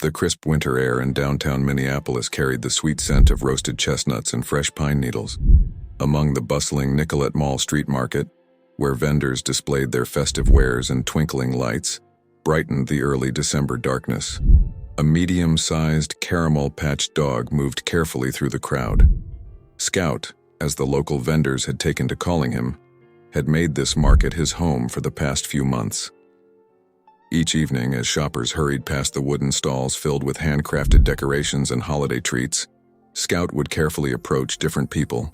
The crisp winter air in downtown Minneapolis carried the sweet scent of roasted chestnuts and fresh pine needles. Among the bustling Nicollet Mall street market, where vendors displayed their festive wares and twinkling lights, brightened the early December darkness. A medium-sized caramel-patched dog moved carefully through the crowd. Scout, as the local vendors had taken to calling him, had made this market his home for the past few months. Each evening, as shoppers hurried past the wooden stalls filled with handcrafted decorations and holiday treats, Scout would carefully approach different people.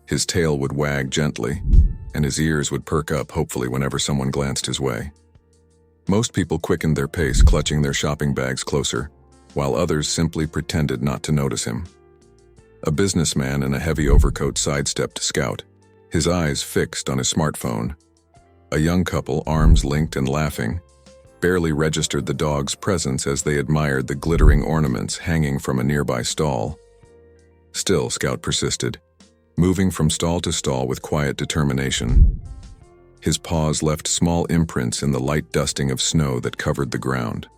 His tail would wag gently, and his ears would perk up hopefully whenever someone glanced his way. Most people quickened their pace, clutching their shopping bags closer, while others simply pretended not to notice him. A businessman in a heavy overcoat sidestepped Scout, his eyes fixed on his smartphone. A young couple, arms linked and laughing, barely registered the dog's presence as they admired the glittering ornaments hanging from a nearby stall. Still, Scout persisted, moving from stall to stall with quiet determination. His paws left small imprints in the light dusting of snow that covered the ground.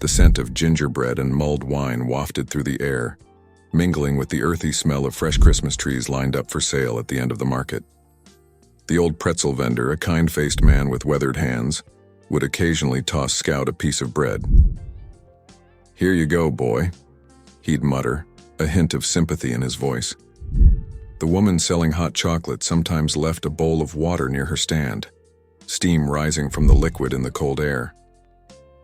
The scent of gingerbread and mulled wine wafted through the air, mingling with the earthy smell of fresh Christmas trees lined up for sale at the end of the market. The old pretzel vendor, a kind-faced man with weathered hands, would occasionally toss Scout a piece of bread. "Here you go, boy," he'd mutter, a hint of sympathy in his voice. The woman selling hot chocolate sometimes left a bowl of water near her stand, steam rising from the liquid in the cold air.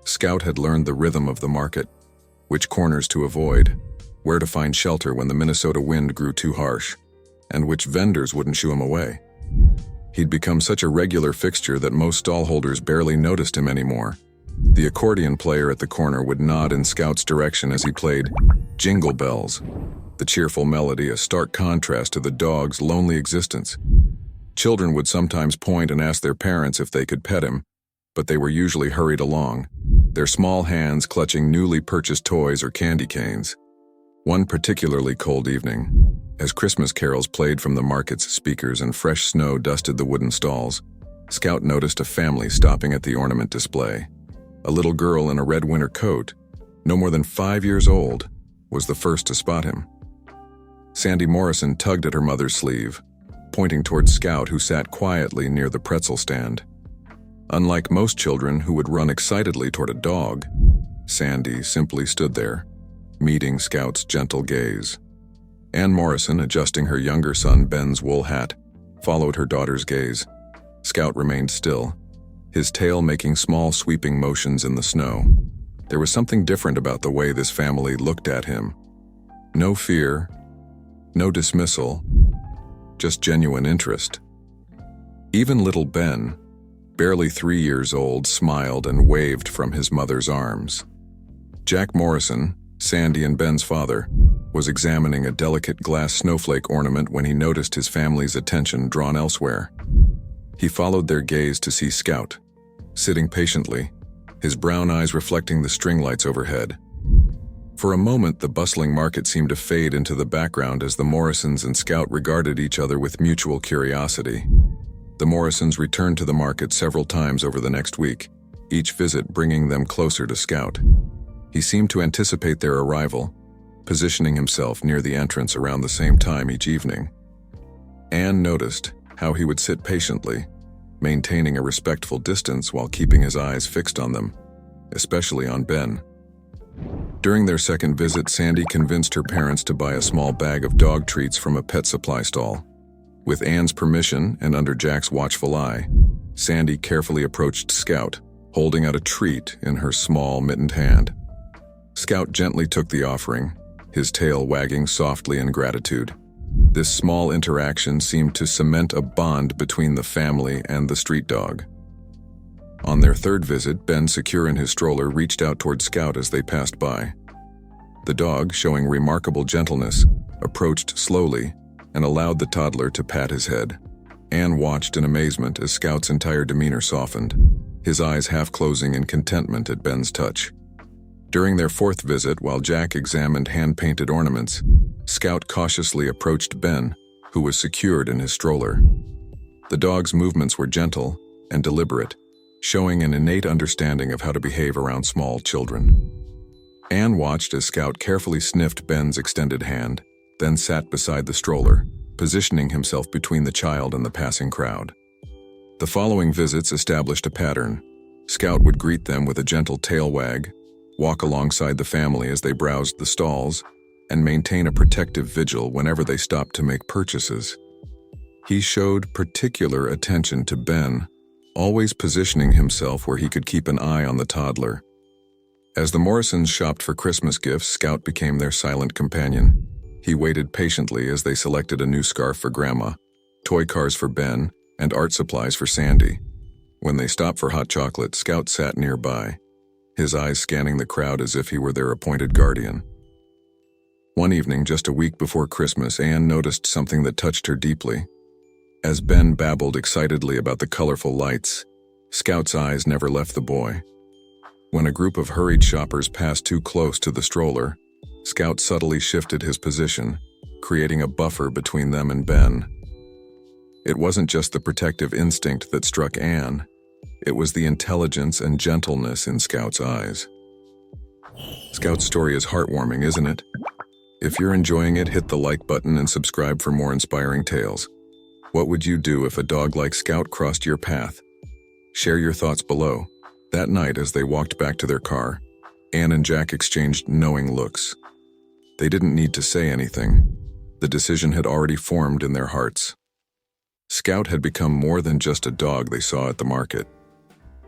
Scout had learned the rhythm of the market, which corners to avoid, where to find shelter when the Minnesota wind grew too harsh, and which vendors wouldn't shoo him away. He'd become such a regular fixture that most stallholders barely noticed him anymore. The accordion player at the corner would nod in Scout's direction as he played Jingle Bells, the cheerful melody a stark contrast to the dog's lonely existence. Children would sometimes point and ask their parents if they could pet him, but they were usually hurried along, their small hands clutching newly purchased toys or candy canes. One particularly cold evening, as Christmas carols played from the market's speakers and fresh snow dusted the wooden stalls, Scout noticed a family stopping at the ornament display. A little girl in a red winter coat, no more than 5 years old, was the first to spot him. Sandy Morrison tugged at her mother's sleeve, pointing towards Scout, who sat quietly near the pretzel stand. Unlike most children who would run excitedly toward a dog, Sandy simply stood there, meeting Scout's gentle gaze. Ann Morrison, adjusting her younger son Ben's wool hat, followed her daughter's gaze. Scout remained still, his tail making small sweeping motions in the snow. There was something different about the way this family looked at him. No fear, no dismissal, just genuine interest. Even little Ben, barely 3 years old, smiled and waved from his mother's arms. Jack Morrison, Sandy and Ben's father, was examining a delicate glass snowflake ornament when he noticed his family's attention drawn elsewhere. He followed their gaze to see Scout, sitting patiently, his brown eyes reflecting the string lights overhead. For a moment, the bustling market seemed to fade into the background as the Morrisons and Scout regarded each other with mutual curiosity. The Morrisons returned to the market several times over the next week, each visit bringing them closer to Scout. He seemed to anticipate their arrival, positioning himself near the entrance around the same time each evening. Anne noticed how he would sit patiently, maintaining a respectful distance while keeping his eyes fixed on them, especially on Ben. During their second visit, Sandy convinced her parents to buy a small bag of dog treats from a pet supply stall. With Anne's permission and under Jack's watchful eye, Sandy carefully approached Scout, holding out a treat in her small, mittened hand. Scout gently took the offering, his tail wagging softly in gratitude. This small interaction seemed to cement a bond between the family and the street dog. On their third visit, Ben, secure in his stroller, reached out toward Scout as they passed by. The dog, showing remarkable gentleness, approached slowly and allowed the toddler to pat his head. Anne watched in amazement as Scout's entire demeanor softened, his eyes half closing in contentment at Ben's touch. During their fourth visit, while Jack examined hand-painted ornaments, Scout cautiously approached Ben, who was secured in his stroller. The dog's movements were gentle and deliberate, showing an innate understanding of how to behave around small children. Anne watched as Scout carefully sniffed Ben's extended hand, then sat beside the stroller, positioning himself between the child and the passing crowd. The following visits established a pattern. Scout would greet them with a gentle tail wag, walk alongside the family as they browsed the stalls, and maintain a protective vigil whenever they stopped to make purchases. He showed particular attention to Ben, always positioning himself where he could keep an eye on the toddler. As the Morrisons shopped for Christmas gifts, Scout became their silent companion. He waited patiently as they selected a new scarf for Grandma, toy cars for Ben, and art supplies for Sandy. When they stopped for hot chocolate, Scout sat nearby, his eyes scanning the crowd as if he were their appointed guardian. One evening, just a week before Christmas, Anne noticed something that touched her deeply. As Ben babbled excitedly about the colorful lights, Scout's eyes never left the boy. When a group of hurried shoppers passed too close to the stroller, Scout subtly shifted his position, creating a buffer between them and Ben. It wasn't just the protective instinct that struck Anne, it was the intelligence and gentleness in Scout's eyes. Scout's story is heartwarming, isn't it? If you're enjoying it, hit the like button and subscribe for more inspiring tales. What would you do if a dog like Scout crossed your path? Share your thoughts below. That night, as they walked back to their car, Anne and Jack exchanged knowing looks. They didn't need to say anything. The decision had already formed in their hearts. Scout had become more than just a dog they saw at the market.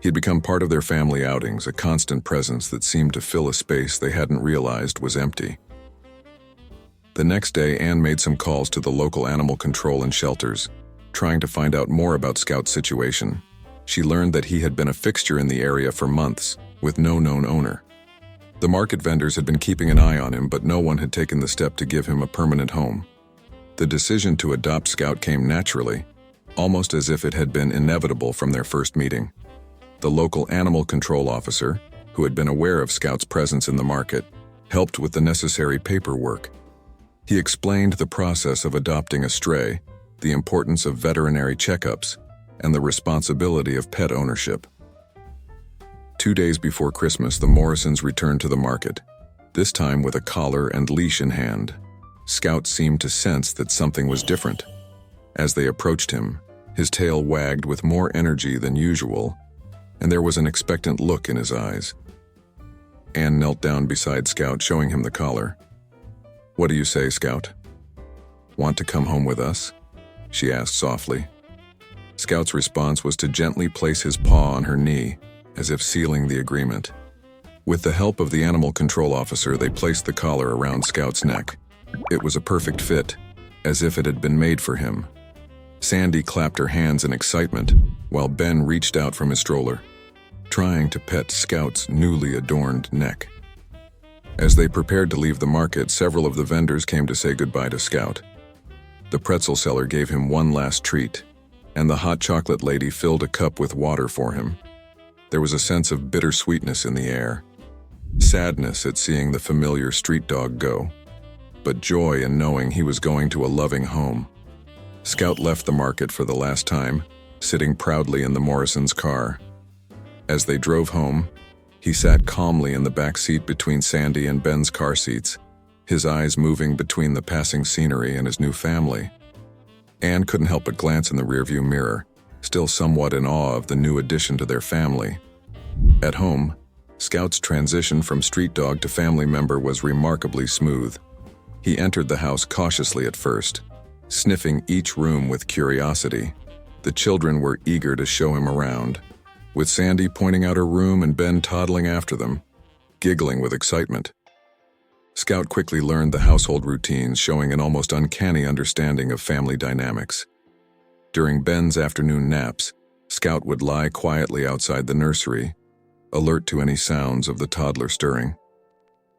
He'd become part of their family outings, a constant presence that seemed to fill a space they hadn't realized was empty. The next day, Anne made some calls to the local animal control and shelters, trying to find out more about Scout's situation. She learned that he had been a fixture in the area for months, with no known owner. The market vendors had been keeping an eye on him, but no one had taken the step to give him a permanent home. The decision to adopt Scout came naturally, almost as if it had been inevitable from their first meeting. The local animal control officer, who had been aware of Scout's presence in the market, helped with the necessary paperwork. He explained the process of adopting a stray, the importance of veterinary checkups, and the responsibility of pet ownership. 2 days before Christmas, the Morrisons returned to the market, this time with a collar and leash in hand. Scout seemed to sense that something was different. As they approached him, his tail wagged with more energy than usual, and there was an expectant look in his eyes. Anne knelt down beside Scout, showing him the collar. "What do you say, Scout? Want to come home with us?" she asked softly. Scout's response was to gently place his paw on her knee, as if sealing the agreement. With the help of the animal control officer, they placed the collar around Scout's neck. It was a perfect fit, as if it had been made for him. Sandy clapped her hands in excitement, while Ben reached out from his stroller, trying to pet Scout's newly adorned neck. As they prepared to leave the market, several of the vendors came to say goodbye to Scout. The pretzel seller gave him one last treat, and the hot chocolate lady filled a cup with water for him. There was a sense of bittersweetness in the air, sadness at seeing the familiar street dog go, but joy in knowing he was going to a loving home. Scout left the market for the last time, sitting proudly in the Morrisons' car. As they drove home, he sat calmly in the back seat between Sandy and Ben's car seats, his eyes moving between the passing scenery and his new family. Anne couldn't help but glance in the rearview mirror, still somewhat in awe of the new addition to their family. At home, Scout's transition from street dog to family member was remarkably smooth. He entered the house cautiously at first, sniffing each room with curiosity. The children were eager to show him around, with Sandy pointing out her room and Ben toddling after them, giggling with excitement. Scout quickly learned the household routines, showing an almost uncanny understanding of family dynamics. During Ben's afternoon naps, Scout would lie quietly outside the nursery, alert to any sounds of the toddler stirring.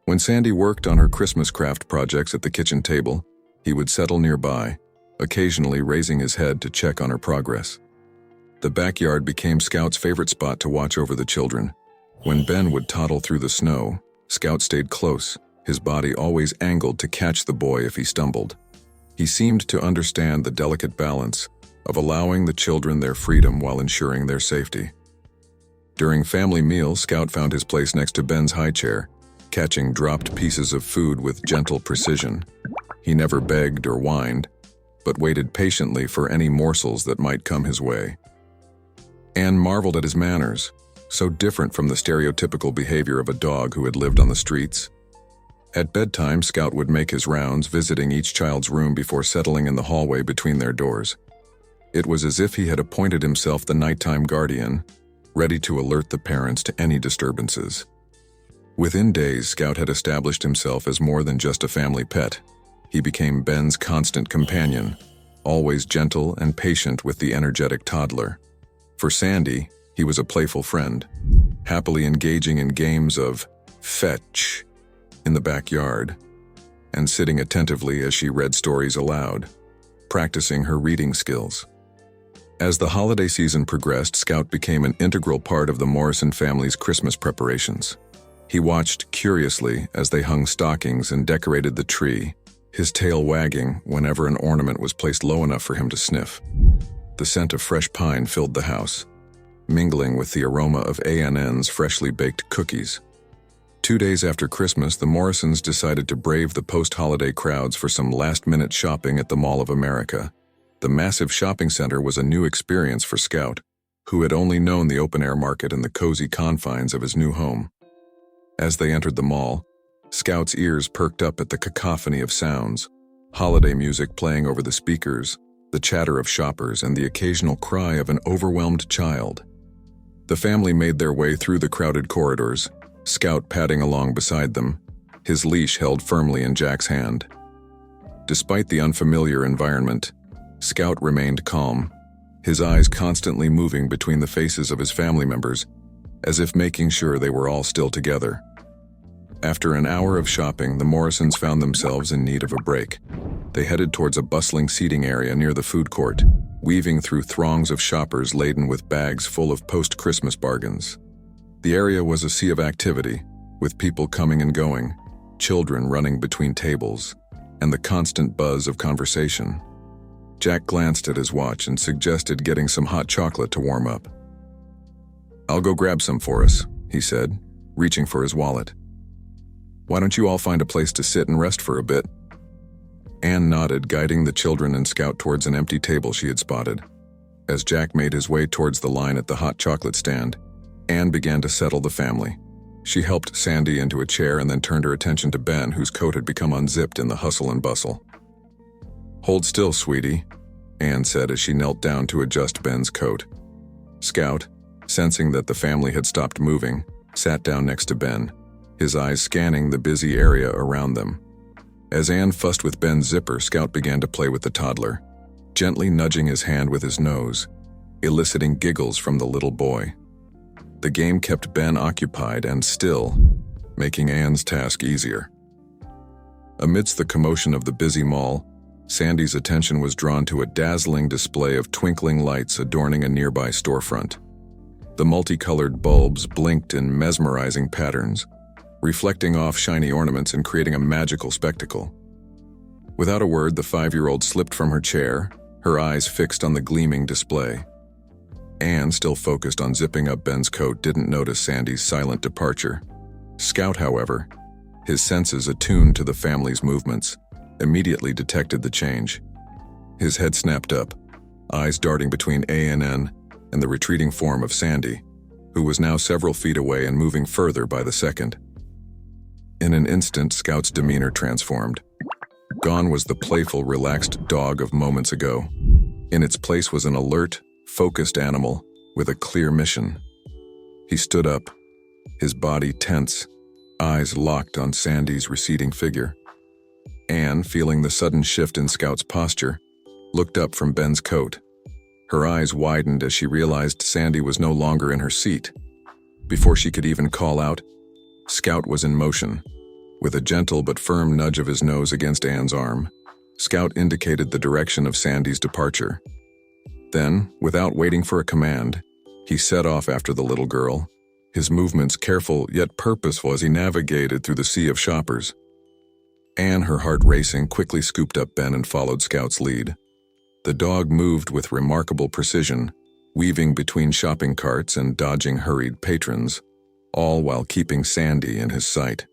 When Sandy worked on her Christmas craft projects at the kitchen table, he would settle nearby, occasionally raising his head to check on her progress. The backyard became Scout's favorite spot to watch over the children. When Ben would toddle through the snow, Scout stayed close, his body always angled to catch the boy if he stumbled. He seemed to understand the delicate balance of allowing the children their freedom while ensuring their safety. During family meals, Scout found his place next to Ben's high chair, catching dropped pieces of food with gentle precision. He never begged or whined, but waited patiently for any morsels that might come his way. Anne marveled at his manners, so different from the stereotypical behavior of a dog who had lived on the streets. At bedtime, Scout would make his rounds, visiting each child's room before settling in the hallway between their doors. It was as if he had appointed himself the nighttime guardian, ready to alert the parents to any disturbances. Within days, Scout had established himself as more than just a family pet. He became Ben's constant companion, always gentle and patient with the energetic toddler. For Sandy, he was a playful friend, happily engaging in games of fetch in the backyard, and sitting attentively as she read stories aloud, practicing her reading skills. As the holiday season progressed, Scout became an integral part of the Morrison family's Christmas preparations. He watched curiously as they hung stockings and decorated the tree, his tail wagging whenever an ornament was placed low enough for him to sniff. The scent of fresh pine filled the house, mingling with the aroma of A&N's freshly baked cookies. 2 days after Christmas, the Morrisons decided to brave the post-holiday crowds for some last-minute shopping at the Mall of America. The massive shopping center was a new experience for Scout, who had only known the open-air market and the cozy confines of his new home. As they entered the mall, Scout's ears perked up at the cacophony of sounds, holiday music playing over the speakers, the chatter of shoppers, and the occasional cry of an overwhelmed child. The family made their way through the crowded corridors, Scout padding along beside them, his leash held firmly in Jack's hand. Despite the unfamiliar environment, Scout remained calm, his eyes constantly moving between the faces of his family members, as if making sure they were all still together. After an hour of shopping, the Morrisons found themselves in need of a break. They headed towards a bustling seating area near the food court, weaving through throngs of shoppers laden with bags full of post-Christmas bargains. The area was a sea of activity, with people coming and going, children running between tables, and the constant buzz of conversation. Jack glanced at his watch and suggested getting some hot chocolate to warm up. "I'll go grab some for us," he said, reaching for his wallet. "Why don't you all find a place to sit and rest for a bit?" Anne nodded, guiding the children and Scout towards an empty table she had spotted. As Jack made his way towards the line at the hot chocolate stand, Anne began to settle the family. She helped Sandy into a chair and then turned her attention to Ben, whose coat had become unzipped in the hustle and bustle. "Hold still, sweetie," Anne said as she knelt down to adjust Ben's coat. Scout, sensing that the family had stopped moving, sat down next to Ben, his eyes scanning the busy area around them. As Anne fussed with Ben's zipper, Scout began to play with the toddler, gently nudging his hand with his nose, eliciting giggles from the little boy. The game kept Ben occupied and still, making Anne's task easier. Amidst the commotion of the busy mall, Sandy's attention was drawn to a dazzling display of twinkling lights adorning a nearby storefront. The multicolored bulbs blinked in mesmerizing patterns, reflecting off shiny ornaments and creating a magical spectacle. Without a word, the 5-year-old slipped from her chair, her eyes fixed on the gleaming display. Anne, still focused on zipping up Ben's coat, didn't notice Sandy's silent departure. Scout, however, his senses attuned to the family's movements, immediately detected the change. His head snapped up, eyes darting between A&N and the retreating form of Sandy, who was now several feet away and moving further by the second. In an instant, Scout's demeanor transformed. Gone was the playful, relaxed dog of moments ago. In its place was an alert, focused animal with a clear mission. He stood up, his body tense, eyes locked on Sandy's receding figure. Anne, feeling the sudden shift in Scout's posture, looked up from Ben's coat. Her eyes widened as she realized Sandy was no longer in her seat. Before she could even call out, Scout was in motion. With a gentle but firm nudge of his nose against Anne's arm, Scout indicated the direction of Sandy's departure. Then, without waiting for a command, he set off after the little girl, his movements careful yet purposeful as he navigated through the sea of shoppers. Anne, her heart racing, quickly scooped up Ben and followed Scout's lead. The dog moved with remarkable precision, weaving between shopping carts and dodging hurried patrons, all while keeping Sandy in his sight.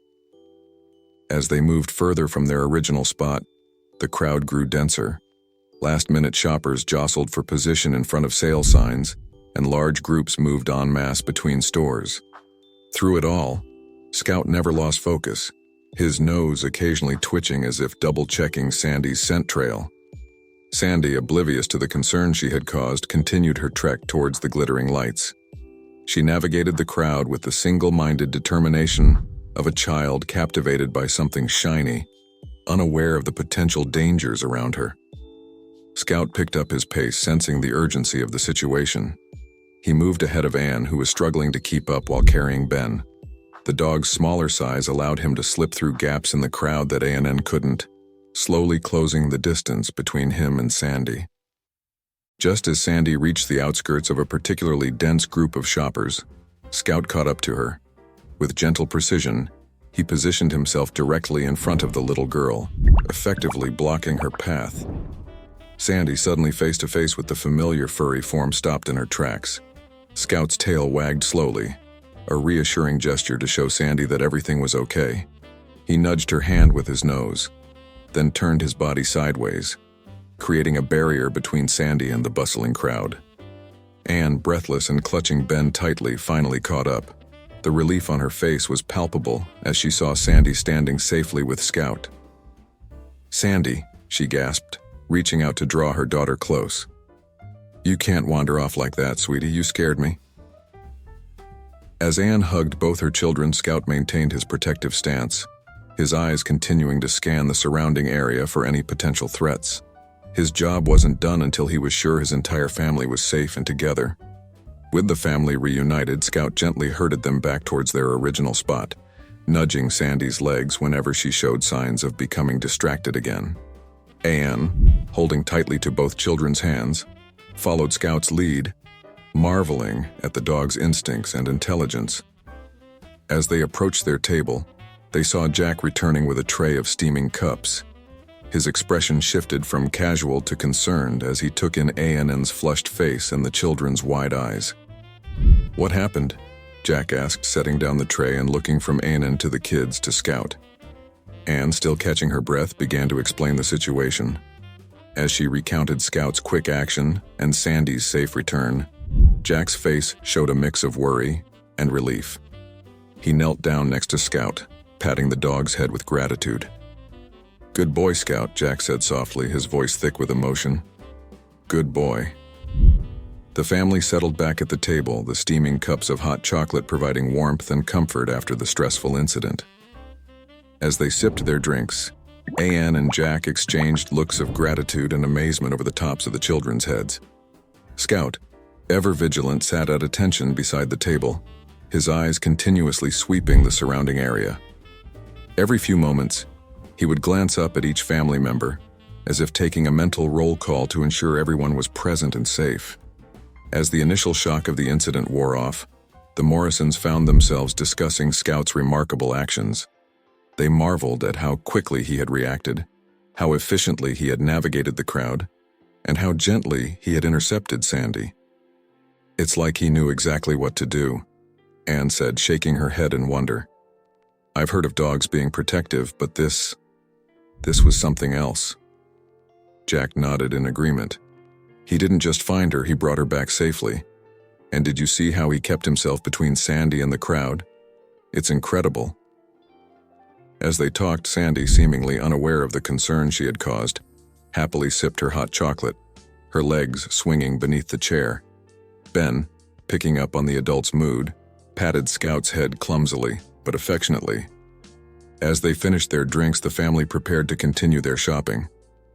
As they moved further from their original spot, the crowd grew denser. Last-minute shoppers jostled for position in front of sale signs, and large groups moved en masse between stores. Through it all, Scout never lost focus, his nose occasionally twitching as if double-checking Sandy's scent trail. Sandy, oblivious to the concern she had caused, continued her trek towards the glittering lights. She navigated the crowd with the single-minded determination of a child captivated by something shiny, unaware of the potential dangers around her. Scout picked up his pace, sensing the urgency of the situation. He moved ahead of Anne, who was struggling to keep up while carrying Ben. The dog's smaller size allowed him to slip through gaps in the crowd that Anne couldn't, slowly closing the distance between him and Sandy. Just as Sandy reached the outskirts of a particularly dense group of shoppers, Scout caught up to her. With gentle precision, he positioned himself directly in front of the little girl, effectively blocking her path. Sandy, suddenly face to face with the familiar furry form, stopped in her tracks. Scout's tail wagged slowly, a reassuring gesture to show Sandy that everything was okay. He nudged her hand with his nose, then turned his body sideways, creating a barrier between Sandy and the bustling crowd. Anne, breathless and clutching Ben tightly, finally caught up. The relief on her face was palpable as she saw Sandy standing safely with Scout. "Sandy," she gasped, reaching out to draw her daughter close. "You can't wander off like that, sweetie. You scared me." As Anne hugged both her children, Scout maintained his protective stance, his eyes continuing to scan the surrounding area for any potential threats. His job wasn't done until he was sure his entire family was safe and together. With the family reunited, Scout gently herded them back towards their original spot, nudging Sandy's legs whenever she showed signs of becoming distracted again. Anne, holding tightly to both children's hands, followed Scout's lead, marveling at the dog's instincts and intelligence. As they approached their table, they saw Jack returning with a tray of steaming cups. His expression shifted from casual to concerned as he took in Ann's flushed face and the children's wide eyes. "What happened?" Jack asked, setting down the tray and looking from Ann to the kids to Scout. Anne, still catching her breath, began to explain the situation. As she recounted Scout's quick action and Sandy's safe return, Jack's face showed a mix of worry and relief. He knelt down next to Scout, patting the dog's head with gratitude. "Good boy, Scout," Jack said softly, his voice thick with emotion. "Good boy." The family settled back at the table, the steaming cups of hot chocolate providing warmth and comfort after the stressful incident. As they sipped their drinks, Anne and Jack exchanged looks of gratitude and amazement over the tops of the children's heads. Scout, ever vigilant, sat at attention beside the table, his eyes continuously sweeping the surrounding area. Every few moments, he would glance up at each family member, as if taking a mental roll call to ensure everyone was present and safe. As the initial shock of the incident wore off, the Morrisons found themselves discussing Scout's remarkable actions. They marveled at how quickly he had reacted, how efficiently he had navigated the crowd, and how gently he had intercepted Sandy. "It's like he knew exactly what to do," Anne said, shaking her head in wonder. "I've heard of dogs being protective, but this was something else." Jack nodded in agreement. "He didn't just find her, he brought her back safely. And did you see how he kept himself between Sandy and the crowd? It's incredible." As they talked, Sandy, seemingly unaware of the concern she had caused, happily sipped her hot chocolate, her legs swinging beneath the chair. Ben, picking up on the adult's mood, patted Scout's head clumsily but affectionately. As they finished their drinks, the family prepared to continue their shopping.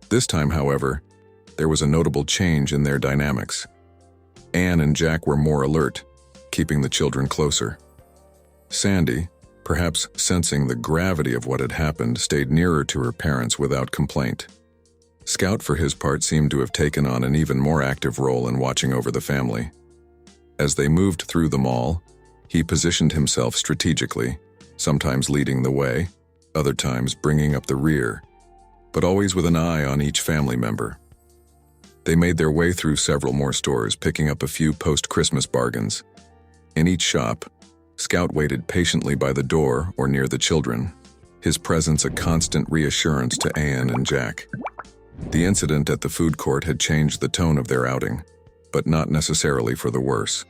This time, however, there was a notable change in their dynamics. Anne and Jack were more alert, keeping the children closer. Sandy, perhaps sensing the gravity of what had happened, stayed nearer to her parents without complaint. Scout, for his part, seemed to have taken on an even more active role in watching over the family. As they moved through the mall, he positioned himself strategically, sometimes leading the way, other times bringing up the rear, but always with an eye on each family member. They made their way through several more stores, picking up a few post-Christmas bargains. In each shop, Scout waited patiently by the door or near the children, his presence a constant reassurance to Anne and Jack. The incident at the food court had changed the tone of their outing, but not necessarily for the worse.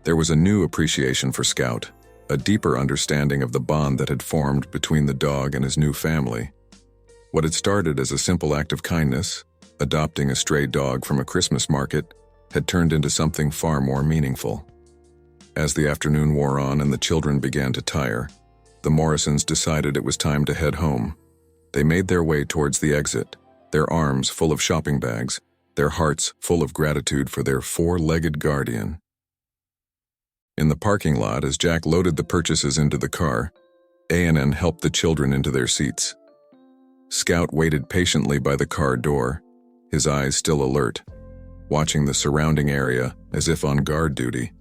There was a new appreciation for Scout, a deeper understanding of the bond that had formed between the dog and his new family. What had started as a simple act of kindness, adopting a stray dog from a Christmas market, had turned into something far more meaningful. As the afternoon wore on and the children began to tire, the Morrisons decided it was time to head home. They made their way towards the exit, their arms full of shopping bags, their hearts full of gratitude for their four-legged guardian. In the parking lot, as Jack loaded the purchases into the car, A&N helped the children into their seats. Scout waited patiently by the car door, his eyes still alert, watching the surrounding area as if on guard duty.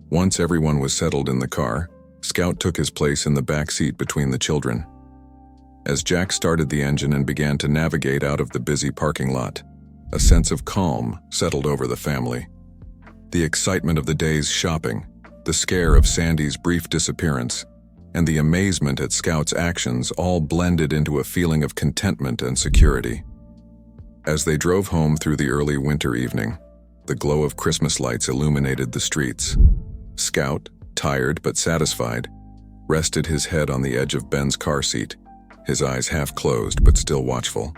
Once everyone was settled in the car, Scout took his place in the back seat between the children. As Jack started the engine and began to navigate out of the busy parking lot, a sense of calm settled over the family. The excitement of the day's shopping, the scare of Sandy's brief disappearance, and the amazement at Scout's actions all blended into a feeling of contentment and security. As they drove home through the early winter evening, the glow of Christmas lights illuminated the streets. Scout, tired but satisfied, rested his head on the edge of Ben's car seat, his eyes half closed but still watchful.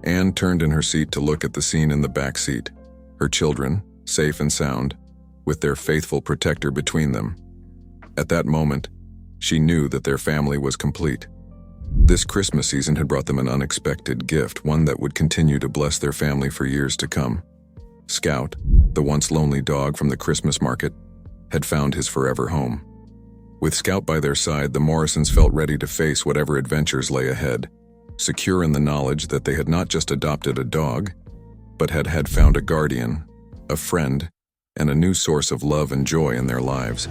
Anne turned in her seat to look at the scene in the back seat, her children, safe and sound, with their faithful protector between them. At that moment, she knew that their family was complete. This Christmas season had brought them an unexpected gift, one that would continue to bless their family for years to come. Scout, the once lonely dog from the Christmas market, had found his forever home. With Scout by their side, the Morrisons felt ready to face whatever adventures lay ahead, secure in the knowledge that they had not just adopted a dog, but had found a guardian, a friend, and a new source of love and joy in their lives.